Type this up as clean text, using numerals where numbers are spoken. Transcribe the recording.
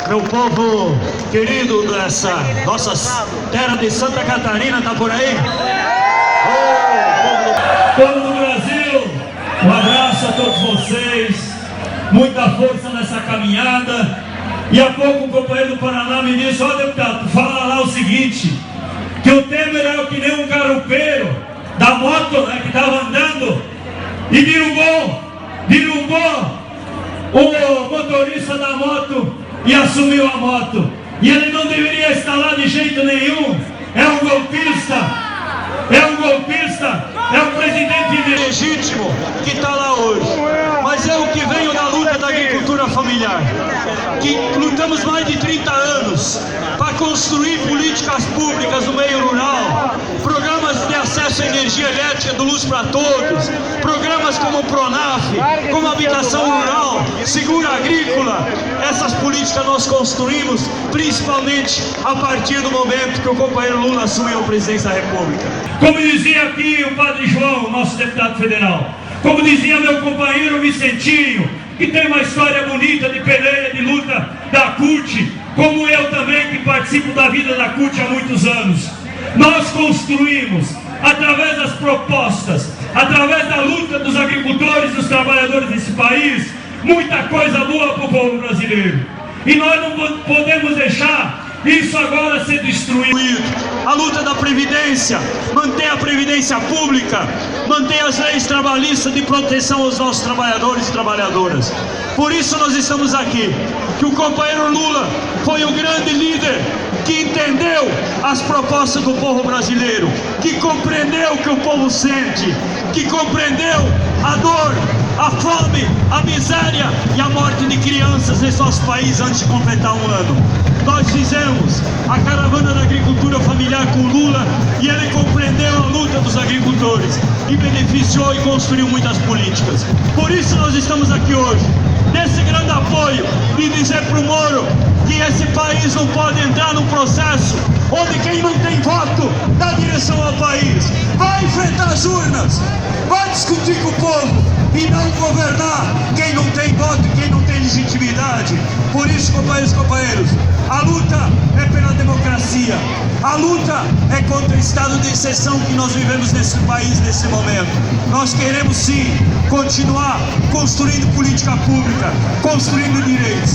Meu povo querido dessa nossa terra de Santa Catarina, tá por aí? Povo do Brasil, um abraço a todos vocês, muita força nessa caminhada. E há pouco o companheiro do Paraná me disse: ó, deputado, fala lá o seguinte, que o Temer é que nem um garupeiro da moto, né, que estava andando e derrubou o motorista da moto e assumiu a moto. E ele não deveria estar lá de jeito nenhum. É um golpista, é um presidente ilegítimo que está lá hoje. Mas eu que venho da luta da agricultura familiar, que lutamos mais de 30 anos para construir políticas públicas no meio rural, programas de acesso à energia elétrica do Luz para Todos, programas como o Pronaf, como habitação rural, seguro agrícola. Essas políticas nós construímos principalmente a partir do momento que o companheiro Lula assumiu a presidência da República. Como dizia aqui o Padre João, nosso deputado federal, como dizia meu companheiro Vicentinho, que tem uma história bonita de peleia, de luta da CUT, como eu também, que participo da vida da CUT há muitos anos. Nós construímos, através das propostas, através da luta dos agricultores e dos trabalhadores desse país, muita coisa boa para o povo brasileiro. E nós não podemos deixar isso agora ser destruído. A luta da Previdência, manter a Previdência Pública, manter as leis trabalhistas de proteção aos nossos trabalhadores e trabalhadoras. Por isso nós estamos aqui, que o companheiro Lula foi o grande líder que entendeu as propostas do povo brasileiro, que compreendeu o que o povo sente, que compreendeu a dor, a fome, a miséria e a morte de crianças nesse nosso país antes de completar um ano. Nós fizemos a caravana da agricultura familiar com Lula e ele compreendeu a luta dos agricultores e beneficiou e construiu muitas políticas. Por isso nós estamos aqui hoje, nesse grande apoio, e dizer para o Moro que esse país não pode entrar num processo onde quem não tem voto dá direção ao país. Vai enfrentar as urnas, vai discutir com o povo e não governar quem não tem voto e quem não tem legitimidade. Por isso, companheiros e companheiros, a luta é pela democracia, a luta é contra o estado de exceção que nós vivemos nesse país nesse momento. Nós queremos sim continuar construindo política pública, construindo direitos.